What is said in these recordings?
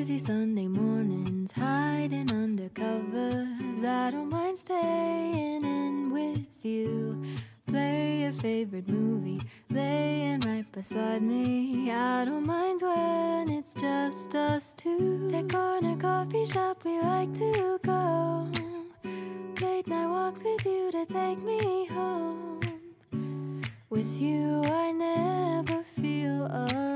lazy Sunday mornings, hiding under covers. I don't mind staying in with you. Play your favorite movie, laying right beside me. I don't mind when it's just us two. That corner coffee shop we like to go. Late night walks with you to take me home. With you I never feel alone.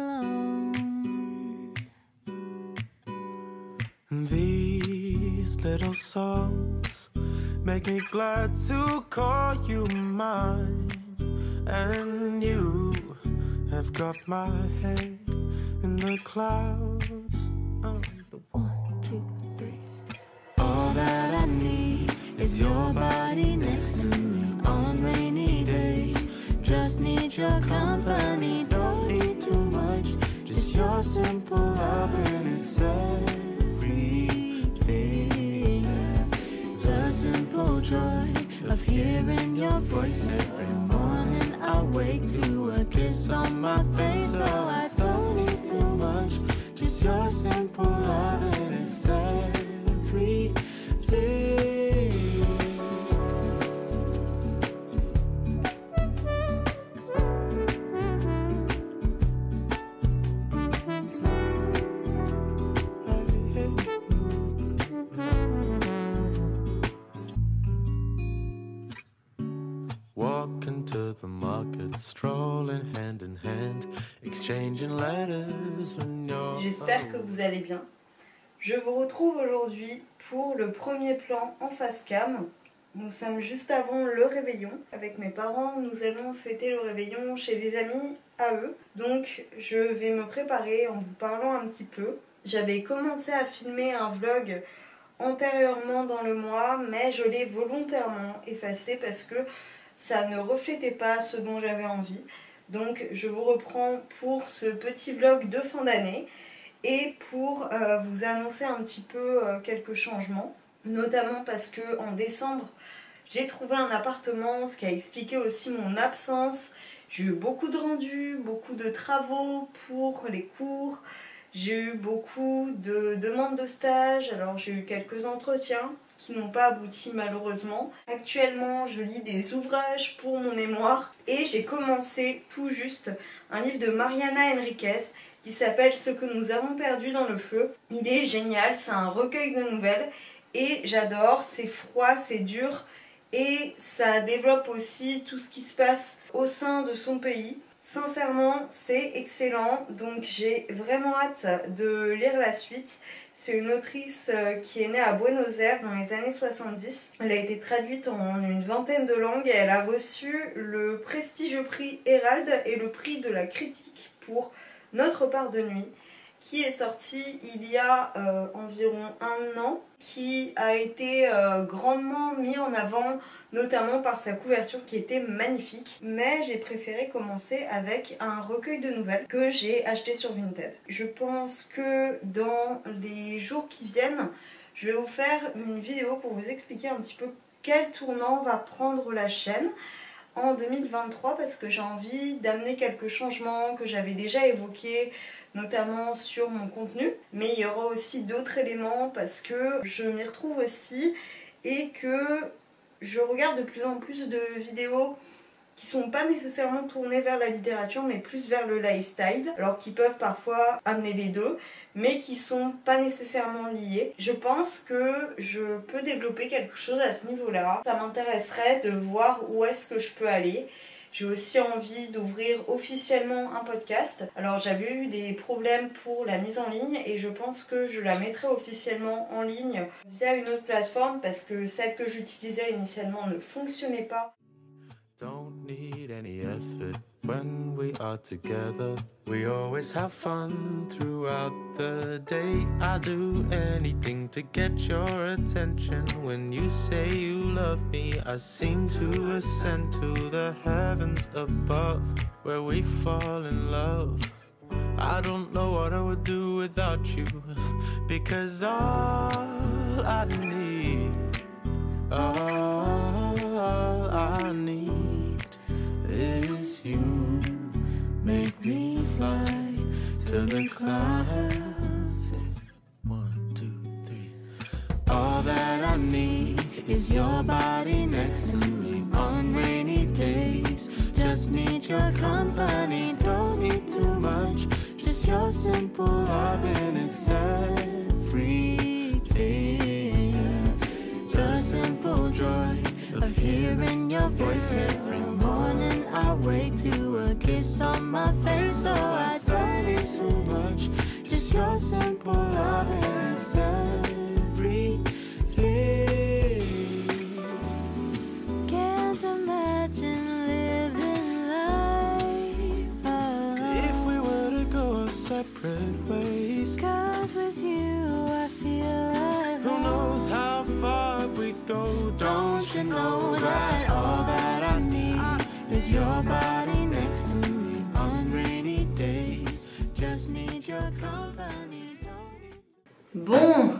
These little songs make me glad to call you mine. And you have got my head in the clouds. Oh. 1, 2, 3. All that I need is your body next to me on rainy days. Just need your company, don't need too much. Just your simple love and it's everything. The simple joy of hearing your voice every morning. I wake to a kiss on my face, so I don't need too much. Just your simple love and it's everything. Walking to the market, strolling hand in hand, exchanging letters when you're... J'espère que vous allez bien. Je vous retrouve aujourd'hui pour le premier plan en face cam. Nous sommes juste avant le réveillon. Avec mes parents, nous allons fêter le réveillon chez des amis à eux. Donc je vais me préparer en vous parlant un petit peu. J'avais commencé à filmer un vlog antérieurement dans le mois, mais je l'ai volontairement effacé parce que ça ne reflétait pas ce dont j'avais envie. Donc je vous reprends pour ce petit vlog de fin d'année et pour vous annoncer un petit peu quelques changements. Notamment parce que en décembre, j'ai trouvé un appartement, ce qui a expliqué aussi mon absence. J'ai eu beaucoup de rendus, beaucoup de travaux pour les cours. J'ai eu beaucoup de demandes de stage, alors j'ai eu quelques entretiens qui n'ont pas abouti malheureusement. Actuellement, je lis des ouvrages pour mon mémoire et j'ai commencé tout juste un livre de Mariana Enriquez qui s'appelle « Ce que nous avons perdu dans le feu ». Il est génial, c'est un recueil de nouvelles et j'adore, c'est froid, c'est dur et ça développe aussi tout ce qui se passe au sein de son pays. Sincèrement, c'est excellent, donc j'ai vraiment hâte de lire la suite. C'est une autrice qui est née à Buenos Aires dans les années 70. Elle a été traduite en une vingtaine de langues et elle a reçu le prestigieux prix Hérald et le prix de la critique pour Notre part de nuit, qui est sorti il y a environ 1 an, qui a été grandement mis en avant, notamment par sa couverture qui était magnifique. Mais j'ai préféré commencer avec un recueil de nouvelles que j'ai acheté sur Vinted. Je pense que dans les jours qui viennent, je vais vous faire une vidéo pour vous expliquer un petit peu quel tournant va prendre la chaîne en 2023 parce que j'ai envie d'amener quelques changements que j'avais déjà évoqués notamment sur mon contenu, mais il y aura aussi d'autres éléments parce que je m'y retrouve aussi et que je regarde de plus en plus de vidéos qui sont pas nécessairement tournées vers la littérature mais plus vers le lifestyle, alors qui peuvent parfois amener les deux mais qui sont pas nécessairement liés. Je pense que je peux développer quelque chose à ce niveau-là. Ça m'intéresserait de voir où est-ce que je peux aller. J'ai aussi envie d'ouvrir officiellement un podcast. Alors j'avais eu des problèmes pour la mise en ligne et je pense que je la mettrai officiellement en ligne via une autre plateforme parce que celle que j'utilisais initialement ne fonctionnait pas. Don't need any effort when we are together. We always have fun throughout the day. I'll do anything to get your attention. When you say you love me, I seem to ascend to the heavens above, where we fall in love. I don't know what I would do without you, because all I need, all I need is you. Make me fly to the clouds. body next to me on rainy days. Just need your company, don't need too much. Just your simple love and it's everything. The simple joy of hearing your voice every morning. I wake to a kiss on my face, so I don't need too much. Just your simple love and it's everything. Can't imagine living life alone if we were to go our separate ways. 'Cause with you I feel like Who knows how far we go? Don't you know that all that I need is your body next to me on rainy days. Just need your company. Bon,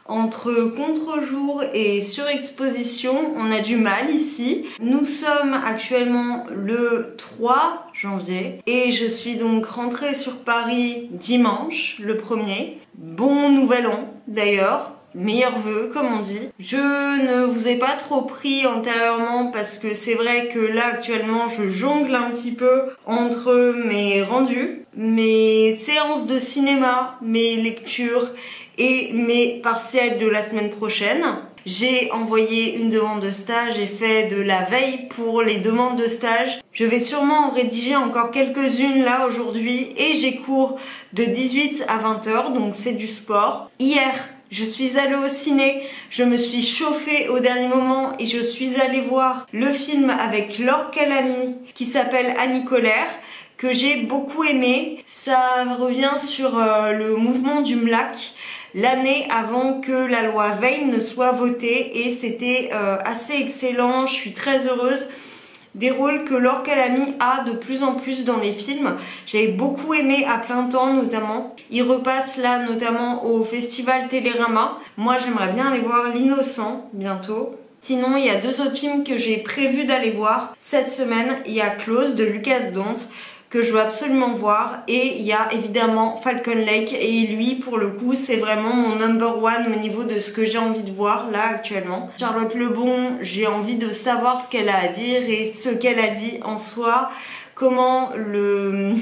entre contre-jour et surexposition, on a du mal ici. Nous sommes actuellement le 3 janvier et je suis donc rentrée sur Paris dimanche, le 1er. Bon nouvel an d'ailleurs. Meilleurs vœux comme on dit. Je ne vous ai pas trop pris antérieurement parce que c'est vrai que là actuellement je jongle un petit peu entre mes rendus, mes séances de cinéma, mes lectures et mes partiels de la semaine prochaine. J'ai envoyé une demande de stage et fait de la veille pour les demandes de stage. Je vais sûrement en rédiger encore quelques-unes là aujourd'hui et j'ai cours de 18 à 20h, donc c'est du sport. Hier, je suis allée au ciné, je me suis chauffée au dernier moment et je suis allée voir le film avec Laure Calamy qui s'appelle Annie Colère, que j'ai beaucoup aimé. Ça revient sur le mouvement du MLAC, l'année avant que la loi Veil ne soit votée, et c'était assez excellent. Je suis très heureuse des rôles que Laure Calamy a de plus en plus dans les films. J'avais beaucoup aimé À plein temps notamment. Il repasse là notamment au festival Télérama. Moi j'aimerais bien aller voir L'Innocent bientôt. Sinon il y a 2 autres films que j'ai prévu d'aller voir cette semaine. Il y a Close de Lucas Dont que je veux absolument voir, et il y a évidemment Falcon Lake, et lui pour le coup c'est vraiment mon number one au niveau de ce que j'ai envie de voir là actuellement. Charlotte Lebon, j'ai envie de savoir ce qu'elle a à dire et ce qu'elle a dit en soi, comment le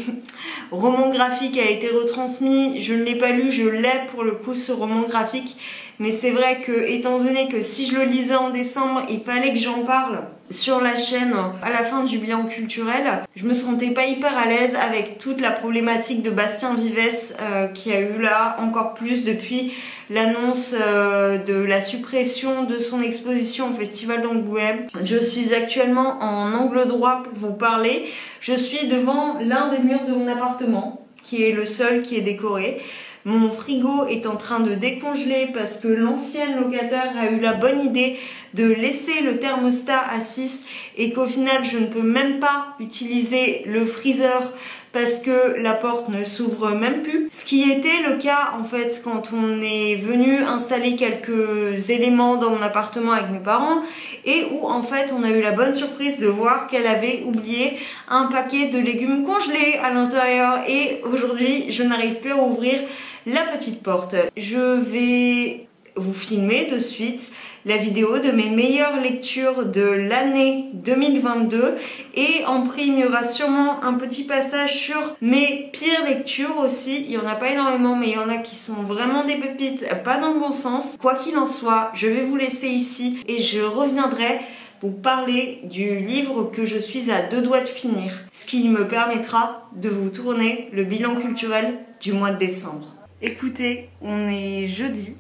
roman graphique a été retransmis. Je ne l'ai pas lu, je l'ai pour le coup ce roman graphique, mais c'est vrai que étant donné que si je le lisais en décembre il fallait que j'en parle sur la chaîne à la fin du bilan culturel, je me sentais pas hyper à l'aise avec toute la problématique de Bastien Vivès qui a eu là encore plus depuis l'annonce de la suppression de son exposition au Festival d'Angoulême. Je suis actuellement en angle droit pour vous parler. Je suis devant l'un des murs de mon appartement qui est le seul qui est décoré. Mon frigo est en train de décongeler parce que l'ancienne locataire a eu la bonne idée de laisser le thermostat à 6 et qu'au final je ne peux même pas utiliser le freezer parce que la porte ne s'ouvre même plus. Ce qui était le cas en fait quand on est venu installer quelques éléments dans mon appartement avec mes parents, et où en fait on a eu la bonne surprise de voir qu'elle avait oublié un paquet de légumes congelés à l'intérieur, et aujourd'hui je n'arrive plus à ouvrir la petite porte. Je vais vous filmer de suite la vidéo de mes meilleures lectures de l'année 2022, et en prime il y aura sûrement un petit passage sur mes pires lectures aussi. Il n'y en a pas énormément mais il y en a qui sont vraiment des pépites, pas dans le bon sens. Quoi qu'il en soit, je vais vous laisser ici et je reviendrai pour parler du livre que je suis à 2 doigts de finir, ce qui me permettra de vous tourner le bilan culturel du mois de décembre. Écoutez, on est jeudi.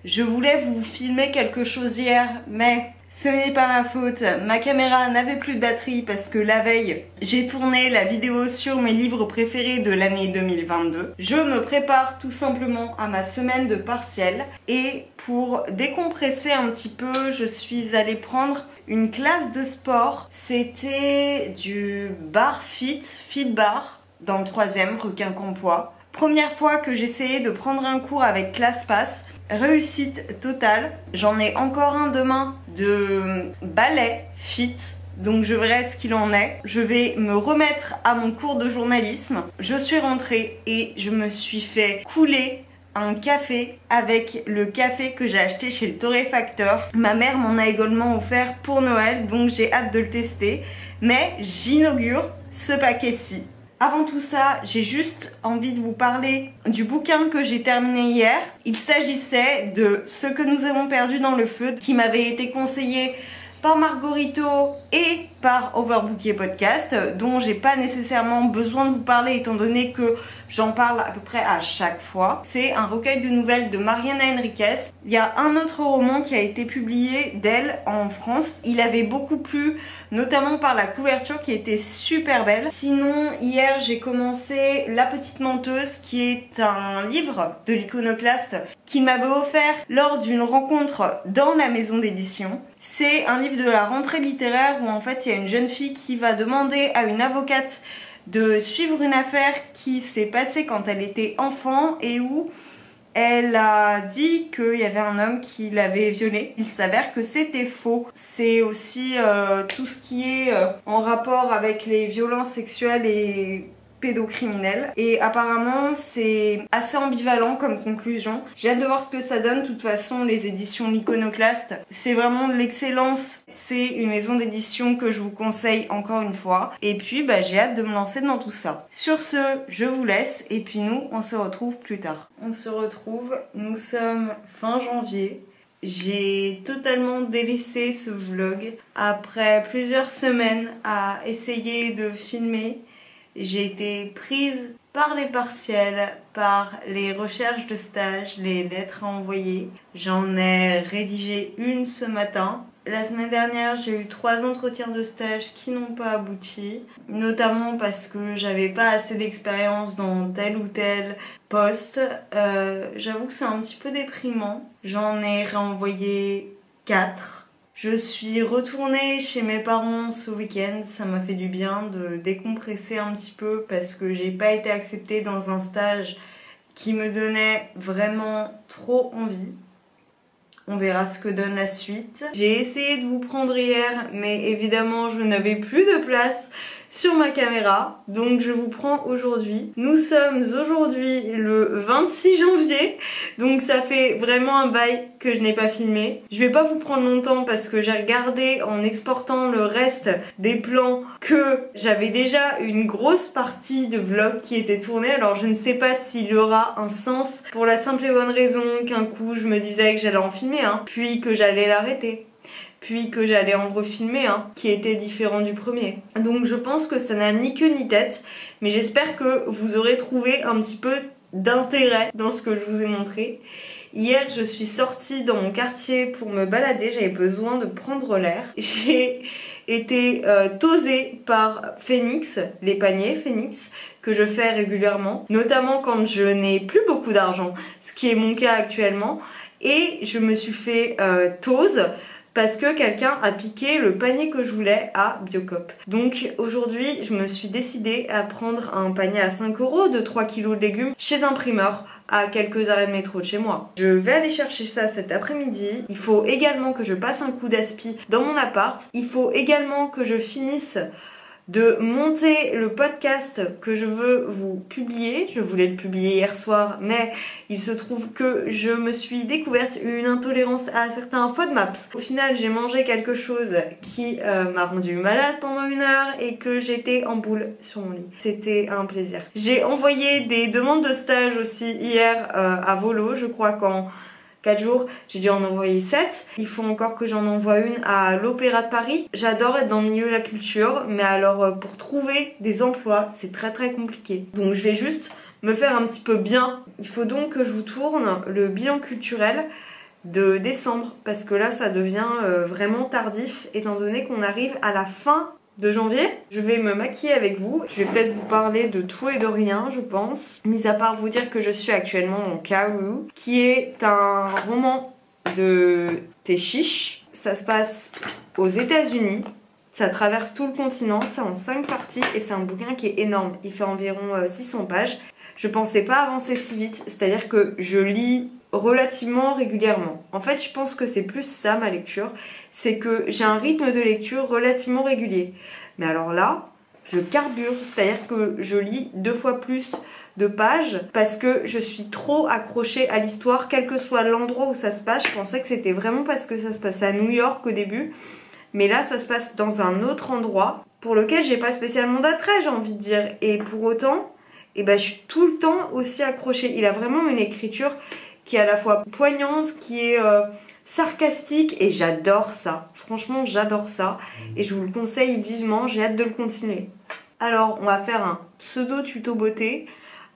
Je voulais vous filmer quelque chose hier, mais ce n'est pas ma faute. Ma caméra n'avait plus de batterie parce que la veille, j'ai tourné la vidéo sur mes livres préférés de l'année 2022. Je me prépare tout simplement à ma semaine de partiel, et pour décompresser un petit peu, je suis allée prendre une classe de sport. C'était du bar fit bar, dans le 3e, rue Quincampoix. Première fois que j'essayais de prendre un cours avec ClassPass. Réussite totale. J'en ai encore un demain de ballet fit, donc je verrai ce qu'il en est. Je vais me remettre à mon cours de journalisme. Je suis rentrée et je me suis fait couler un café avec le café que j'ai acheté chez le torréfacteur. Ma mère m'en a également offert pour Noël, donc j'ai hâte de le tester. Mais j'inaugure ce paquet-ci. Avant tout ça, j'ai juste envie de vous parler du bouquin que j'ai terminé hier. Il s'agissait de Ce que nous avons perdu dans le feu, qui m'avait été conseillé par Margorito et par Overbooké Podcast, dont j'ai pas nécessairement besoin de vous parler étant donné que j'en parle à peu près à chaque fois. C'est un recueil de nouvelles de Mariana Enriquez. Il y a un autre roman qui a été publié d'elle en France. Il avait beaucoup plu, notamment par la couverture qui était super belle. Sinon, hier j'ai commencé La Petite Menteuse, qui est un livre de l'Iconoclaste qui m'avait offert lors d'une rencontre dans la maison d'édition. C'est un livre de la rentrée littéraire où en fait il y a une jeune fille qui va demander à une avocate de suivre une affaire qui s'est passée quand elle était enfant et où elle a dit qu'il y avait un homme qui l'avait violée. Il s'avère que c'était faux. C'est aussi tout ce qui est en rapport avec les violences sexuelles et pédocriminel, et apparemment c'est assez ambivalent comme conclusion. J'ai hâte de voir ce que ça donne. De toute façon, les éditions L'Iconoclaste, c'est vraiment de l'excellence. C'est une maison d'édition que je vous conseille encore une fois, et puis j'ai hâte de me lancer dans tout ça. Sur ce, je vous laisse et puis nous on se retrouve plus tard. On se retrouve, nous sommes fin janvier. J'ai totalement délaissé ce vlog après plusieurs semaines à essayer de filmer. J'ai été prise par les partiels, par les recherches de stage, les lettres à envoyer. J'en ai rédigé une ce matin. La semaine dernière, j'ai eu 3 entretiens de stage qui n'ont pas abouti, notamment parce que j'avais pas assez d'expérience dans tel ou tel poste. J'avoue que c'est un petit peu déprimant. J'en ai réenvoyé 4. Je suis retournée chez mes parents ce week-end, ça m'a fait du bien de décompresser un petit peu parce que j'ai pas été acceptée dans un stage qui me donnait vraiment trop envie. On verra ce que donne la suite. J'ai essayé de vous prendre hier, mais évidemment je n'avais plus de place sur ma caméra, donc je vous prends aujourd'hui. Nous sommes aujourd'hui le 26 janvier, donc ça fait vraiment un bail que je n'ai pas filmé. Je vais pas vous prendre longtemps parce que j'ai regardé en exportant le reste des plans que j'avais déjà une grosse partie de vlog qui était tournée. Alors je ne sais pas s'il y aura un sens pour la simple et bonne raison qu'un coup je me disais que j'allais en filmer puis que j'allais l'arrêter. Puis que j'allais en refilmer qui était différent du premier. Donc je pense que ça n'a ni queue ni tête, mais j'espère que vous aurez trouvé un petit peu d'intérêt dans ce que je vous ai montré. Hier, je suis sortie dans mon quartier pour me balader, j'avais besoin de prendre l'air. J'ai été tosée par Phoenix, les paniers Phoenix, que je fais régulièrement, notamment quand je n'ai plus beaucoup d'argent, ce qui est mon cas actuellement. Et je me suis fait tose parce que quelqu'un a piqué le panier que je voulais à Biocop. Donc aujourd'hui, je me suis décidée à prendre un panier à 5 € de 3 kg de légumes chez un primeur à quelques arrêts de métro de chez moi. Je vais aller chercher ça cet après-midi. Il faut également que je passe un coup d'aspi dans mon appart. Il faut également que je finisse de monter le podcast que je veux vous publier. Je voulais le publier hier soir, mais il se trouve que je me suis découverte une intolérance à certains FODMAPs. Au final, j'ai mangé quelque chose qui m'a rendu malade pendant 1 heure et que j'étais en boule sur mon lit. C'était un plaisir. J'ai envoyé des demandes de stage aussi hier à Volo. Je crois qu'en 4 jours, j'ai dû en envoyer 7. Il faut encore que j'en envoie une à l'Opéra de Paris. J'adore être dans le milieu de la culture, mais alors pour trouver des emplois, c'est très compliqué. Donc je vais juste me faire un petit peu bien. Il faut donc que je vous tourne le bilan culturel de décembre, parce que là ça devient vraiment tardif, étant donné qu'on arrive à la fin de janvier. Je vais me maquiller avec vous. Je vais peut-être vous parler de tout et de rien, je pense. Mis à part vous dire que je suis actuellement dans Kaoru, qui est un roman de Teshish. Ça se passe aux États-Unis. Ça traverse tout le continent. C'est en 5 parties et c'est un bouquin qui est énorme. Il fait environ 600 pages. Je pensais pas avancer si vite. C'est-à-dire que je lis relativement régulièrement. En fait, je pense que c'est plus ça ma lecture, c'est que j'ai un rythme de lecture relativement régulier. Mais alors là, je carbure, c'est-à-dire que je lis 2 fois plus de pages parce que je suis trop accrochée à l'histoire, quel que soit l'endroit où ça se passe. Je pensais que c'était vraiment parce que ça se passait à New York au début, mais là ça se passe dans un autre endroit pour lequel j'ai pas spécialement d'attrait, j'ai envie de dire, et pour autant je suis tout le temps aussi accrochée. Il a vraiment une écriture qui est à la fois poignante, qui est sarcastique, et j'adore ça. Franchement, j'adore ça et je vous le conseille vivement, j'ai hâte de le continuer. Alors, on va faire un pseudo tuto beauté.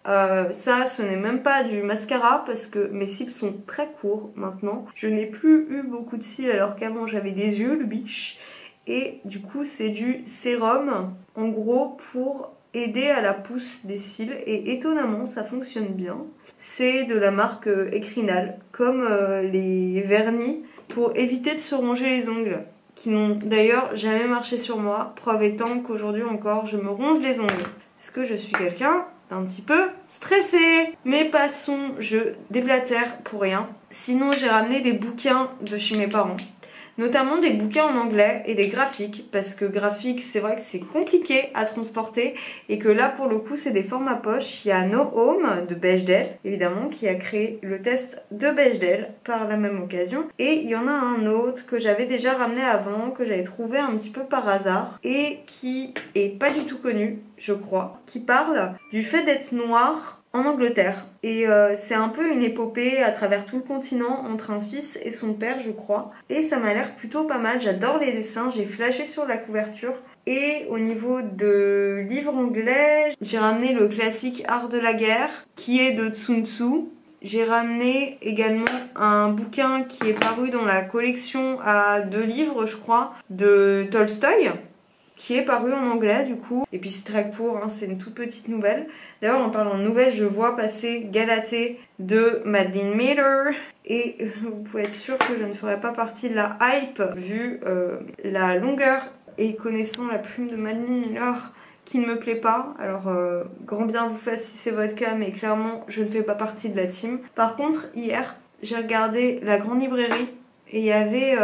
Ça, ce n'est même pas du mascara parce que mes cils sont très courts maintenant. Je n'ai plus eu beaucoup de cils alors qu'avant j'avais des yeux, le biche. Et du coup, c'est du sérum, en gros, pour aider à la pousse des cils, et étonnamment ça fonctionne bien. C'est de la marque Ecrinal, comme les vernis pour éviter de se ronger les ongles, qui n'ont d'ailleurs jamais marché sur moi, preuve étant qu'aujourd'hui encore je me ronge les ongles parce que je suis quelqu'un d'un petit peu stressé. Mais passons, je déblatère pour rien. Sinon j'ai ramené des bouquins de chez mes parents, notamment des bouquins en anglais et des graphiques, parce que graphique c'est vrai que c'est compliqué à transporter et que là pour le coup c'est des formats poche. Il y a No Home de Bechdel évidemment qui a créé le test de Bechdel par la même occasion, et il y en a un autre que j'avais déjà ramené avant, que j'avais trouvé un petit peu par hasard et qui est pas du tout connu je crois, qui parle du fait d'être noir en Angleterre. Et c'est un peu une épopée à travers tout le continent entre un fils et son père je crois. Et ça m'a l'air plutôt pas mal, j'adore les dessins, j'ai flashé sur la couverture. Et au niveau de livres anglais, j'ai ramené le classique Art de la guerre qui est de Sun Tzu. J'ai ramené également un bouquin qui est paru dans la collection à 2 livres je crois de Tolstoï, qui est paru en anglais du coup, et puis c'est très court, hein, c'est une toute petite nouvelle. D'ailleurs en parlant de nouvelles, je vois passer Galatée de Madeline Miller, et vous pouvez être sûr que je ne ferai pas partie de la hype vu la longueur et connaissant la plume de Madeline Miller qui ne me plaît pas. Alors grand bien vous fasse si c'est votre cas, mais clairement je ne fais pas partie de la team. Par contre hier j'ai regardé La Grande Librairie et il y avait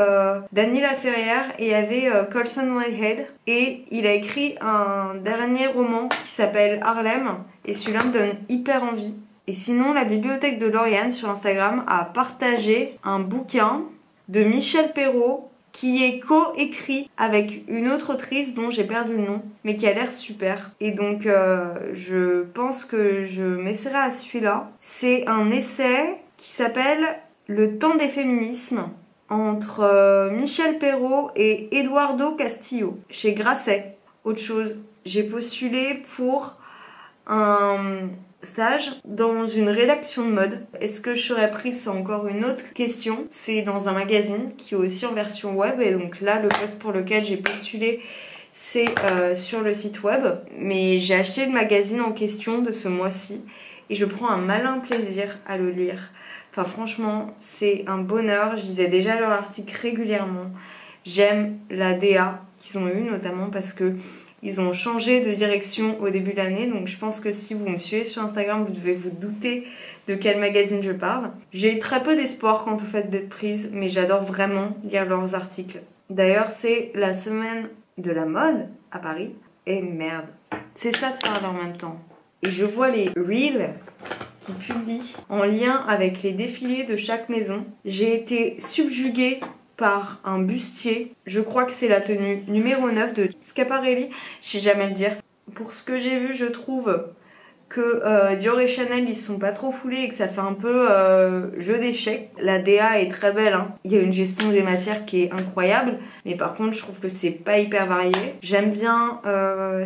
Dany Laferrière et il y avait Colson Whitehead, et il a écrit un dernier roman qui s'appelle Harlem, et celui-là me donne hyper envie. Et sinon la bibliothèque de Lauriane sur Instagram a partagé un bouquin de Michel Perrault qui est co-écrit avec une autre autrice dont j'ai perdu le nom, mais qui a l'air super. Et donc je pense que je m'essaierai à celui-là. C'est un essai qui s'appelle Le temps des féminismes, entre Michel Perrault et Eduardo Castillo, chez Grasset. Autre chose, j'ai postulé pour un stage dans une rédaction de mode. Est-ce que je serais prise, c'est encore une autre question. C'est dans un magazine qui est aussi en version web, et donc là le poste pour lequel j'ai postulé c'est sur le site web, mais j'ai acheté le magazine en question de ce mois-ci et je prends un malin plaisir à le lire. Enfin franchement c'est un bonheur, je lisais déjà leur article régulièrement. J'aime la DA qu'ils ont eue notamment parce que ils ont changé de direction au début de l'année, donc je pense que si vous me suivez sur Instagram, vous devez vous douter de quel magazine je parle. J'ai très peu d'espoir quant au fait d'être prise, mais j'adore vraiment lire leurs articles. D'ailleurs, c'est la semaine de la mode à Paris, et merde, c'est ça de parler en même temps. Et je vois les reels qui publient en lien avec les défilés de chaque maison. J'ai été subjuguée par un bustier, je crois que c'est la tenue numéro 9 de Schiaparelli, je sais jamais le dire. Pour ce que j'ai vu, je trouve que Dior et Chanel ils sont pas trop foulés et que ça fait un peu jeu d'échecs. La DA est très belle, hein. Il y a une gestion des matières qui est incroyable, mais par contre je trouve que c'est pas hyper varié. J'aime bien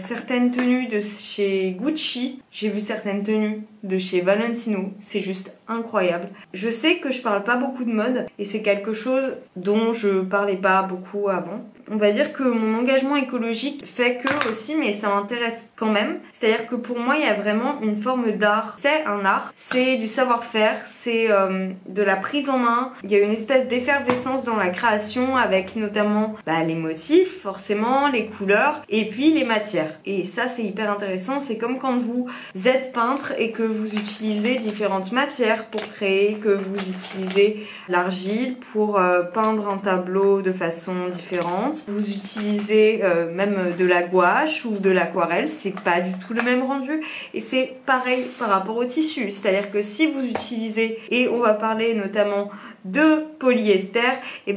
certaines tenues de chez Gucci, j'ai vu certaines tenues de chez Valentino, c'est juste incroyable. Je sais que je parle pas beaucoup de mode et c'est quelque chose dont je parlais pas beaucoup avant. On va dire que mon engagement écologique fait que aussi, mais ça m'intéresse quand même. C'est-à-dire que pour moi, il y a vraiment une forme d'art. C'est un art, c'est du savoir-faire, c'est de la prise en main. Il y a une espèce d'effervescence dans la création avec notamment notamment les motifs, forcément, les couleurs, et puis les matières. Et ça, c'est hyper intéressant. C'est comme quand vous êtes peintre et que vous utilisez différentes matières pour créer, que vous utilisez l'argile pour peindre un tableau de façon différente. Vous utilisez même de la gouache ou de l'aquarelle, c'est pas du tout le même rendu. Et c'est pareil par rapport au tissu. C'est-à-dire que si vous utilisez, et on va parler notamment de polyester, et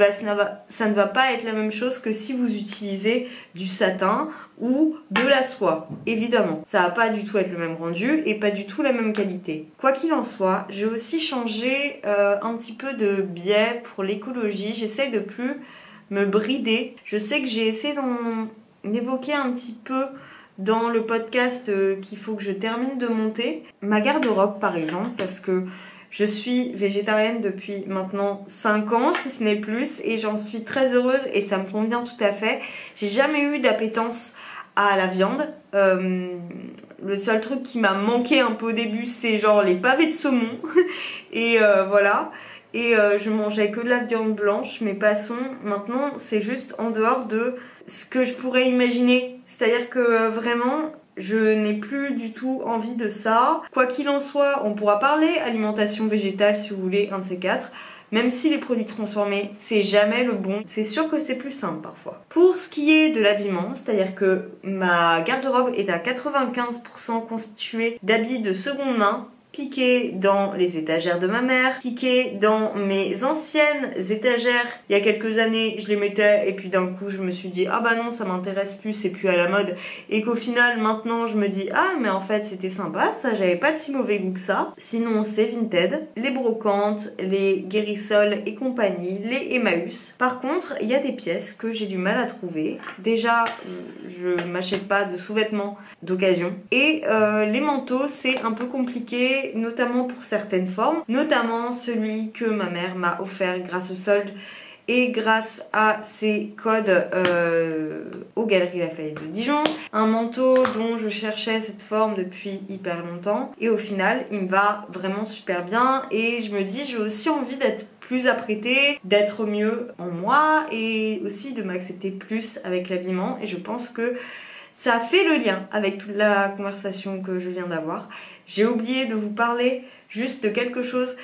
ça ne va pas être la même chose que si vous utilisez du satin ou de la soie. Évidemment, ça va pas du tout être le même rendu et pas du tout la même qualité. Quoi qu'il en soit, j'ai aussi changé un petit peu de biais pour l'écologie. J'essaie de plus me brider. Je sais que j'ai essayé d'en évoquer un petit peu dans le podcast qu'il faut que je termine de monter. Ma garde-robe par exemple, parce que je suis végétarienne depuis maintenant 5 ans, si ce n'est plus, et j'en suis très heureuse et ça me convient tout à fait. J'ai jamais eu d'appétence à la viande. Le seul truc qui m'a manqué un peu au début, c'est genre les pavés de saumon. Et voilà. Et je mangeais que de la viande blanche, mais passons. Maintenant, c'est juste en dehors de ce que je pourrais imaginer. C'est-à-dire que vraiment, je n'ai plus du tout envie de ça. Quoi qu'il en soit, on pourra parler alimentation végétale si vous voulez, un de ces quatre. Même si les produits transformés, c'est jamais le bon. C'est sûr que c'est plus simple parfois. Pour ce qui est de l'habillement, c'est-à-dire que ma garde-robe est à 95% constituée d'habits de seconde main, piqué dans les étagères de ma mère, piqué dans mes anciennes étagères. Il y a quelques années, je les mettais et puis d'un coup, je me suis dit ah bah non, ça m'intéresse plus, c'est plus à la mode. Et qu'au final, maintenant, je me dis ah mais en fait, c'était sympa, ça, j'avais pas de si mauvais goût que ça. Sinon, c'est Vinted, les brocantes, les Guérisol et compagnie, les Emmaüs. Par contre, il y a des pièces que j'ai du mal à trouver. Déjà, je m'achète pas de sous-vêtements d'occasion. Et les manteaux, c'est un peu compliqué, notamment pour certaines formes, notamment celui que ma mère m'a offert grâce au solde et grâce à ses codes aux Galeries Lafayette de Dijon. Un manteau dont je cherchais cette forme depuis hyper longtemps et au final il me va vraiment super bien et je me dis j'ai aussi envie d'être plus apprêtée, d'être mieux en moi et aussi de m'accepter plus avec l'habillement et je pense que ça fait le lien avec toute la conversation que je viens d'avoir. J'ai oublié de vous parler juste de quelque chose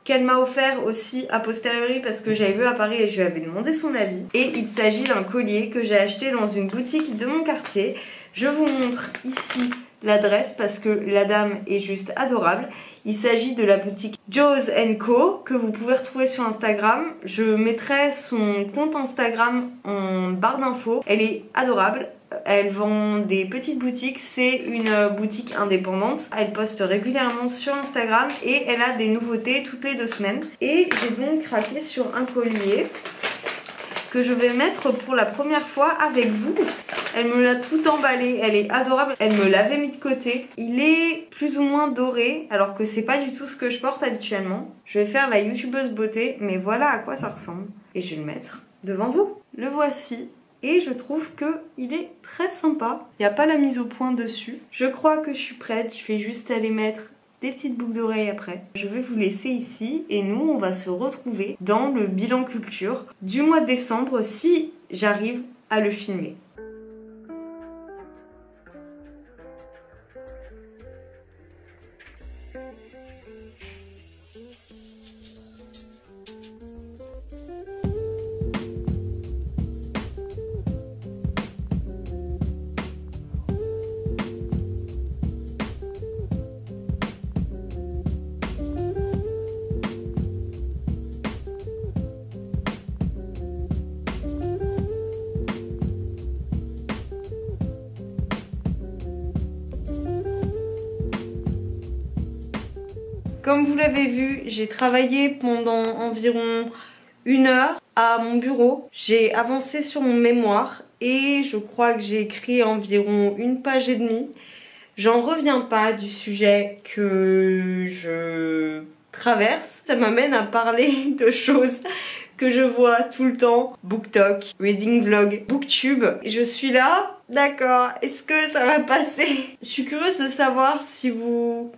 qu'elle m'a offert aussi a posteriori parce que j'avais vu à Paris et je lui avais demandé son avis. Et il s'agit d'un collier que j'ai acheté dans une boutique de mon quartier. Je vous montre ici l'adresse parce que la dame est juste adorable. Il s'agit de la boutique Joe's & Co que vous pouvez retrouver sur Instagram. Je mettrai son compte Instagram en barre d'infos. Elle est adorable. Elle vend des petites boutiques, c'est une boutique indépendante. Elle poste régulièrement sur Instagram et elle a des nouveautés toutes les 2 semaines. Et j'ai donc craqué sur un collier que je vais mettre pour la première fois avec vous. Elle me l'a tout emballé, elle est adorable. Elle me l'avait mis de côté. Il est plus ou moins doré alors que c'est pas du tout ce que je porte habituellement. Je vais faire la youtubeuse beauté, mais voilà à quoi ça ressemble. Et je vais le mettre devant vous. Le voici. Et je trouve qu'il est très sympa. Il n'y a pas la mise au point dessus. Je crois que je suis prête. Je vais juste aller mettre des petites boucles d'oreilles après. Je vais vous laisser ici. Et nous, on va se retrouver dans le bilan culture du mois de décembre si j'arrive à le filmer. Comme vous l'avez vu, j'ai travaillé pendant environ 1 heure à mon bureau. J'ai avancé sur mon mémoire et je crois que j'ai écrit environ 1 page et demie. J'en reviens pas du sujet que je traverse. Ça m'amène à parler de choses que je vois tout le temps. BookTok, Reading Vlog, BookTube. Je suis là, d'accord, est-ce que ça va passer? Je suis curieuse de savoir si vous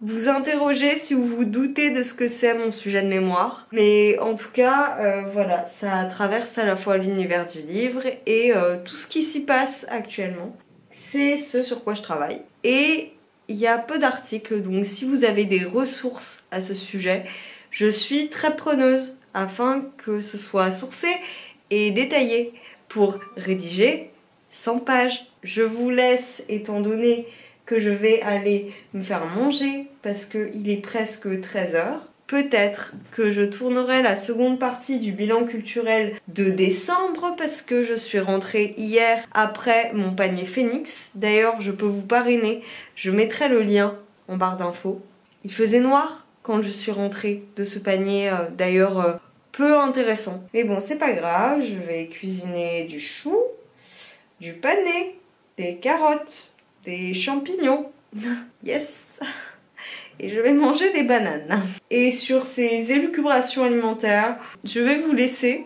vous interroger si vous vous doutez de ce que c'est mon sujet de mémoire. Mais en tout cas, voilà, ça traverse à la fois l'univers du livre et tout ce qui s'y passe actuellement. C'est ce sur quoi je travaille. Et il y a peu d'articles, donc si vous avez des ressources à ce sujet, je suis très preneuse afin que ce soit sourcé et détaillé pour rédiger 100 pages. Je vous laisse, étant donné que je vais aller me faire manger parce qu'il est presque 13h. Peut-être que je tournerai la seconde partie du bilan culturel de décembre parce que je suis rentrée hier après mon panier Phoenix. D'ailleurs, je peux vous parrainer, je mettrai le lien en barre d'infos. Il faisait noir quand je suis rentrée de ce panier, d'ailleurs peu intéressant. Mais bon, c'est pas grave, je vais cuisiner du chou, du panais, des carottes, des champignons. Yes! Et je vais manger des bananes. Et sur ces élucubrations alimentaires, je vais vous laisser.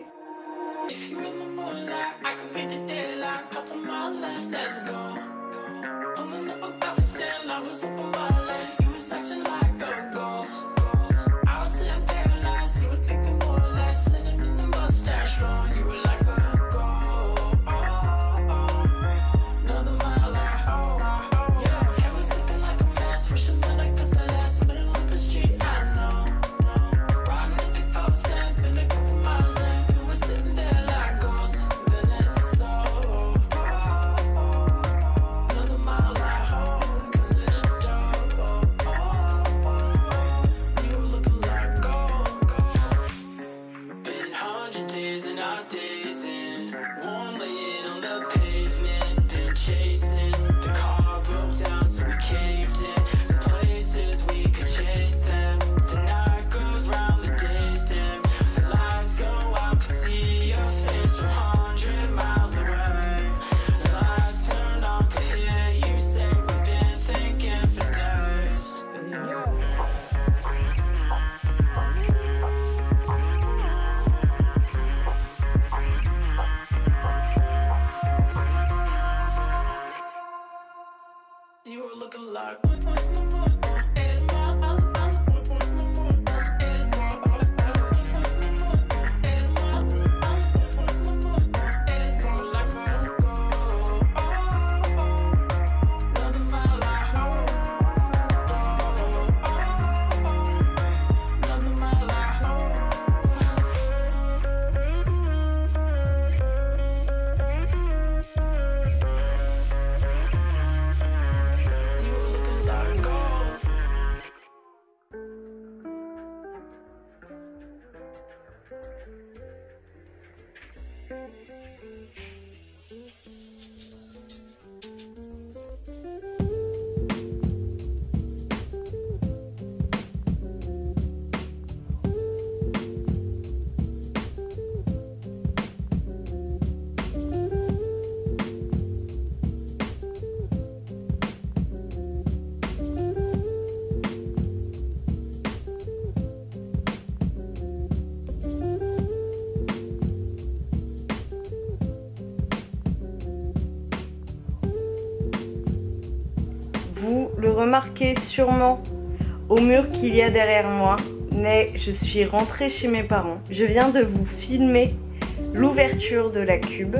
Vous le remarquez sûrement au mur qu'il y a derrière moi, mais je suis rentrée chez mes parents. Je viens de vous filmer l'ouverture de la Cube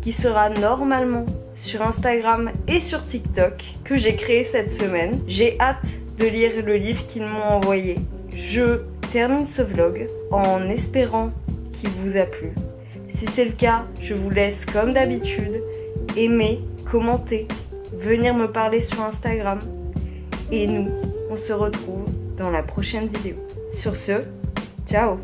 qui sera normalement sur Instagram et sur TikTok que j'ai créé cette semaine. J'ai hâte de lire le livre qu'ils m'ont envoyé. Je termine ce vlog en espérant qu'il vous a plu. Si c'est le cas, je vous laisse comme d'habitude aimer, commenter, venir me parler sur Instagram. Et nous, on se retrouve dans la prochaine vidéo. Sur ce, ciao!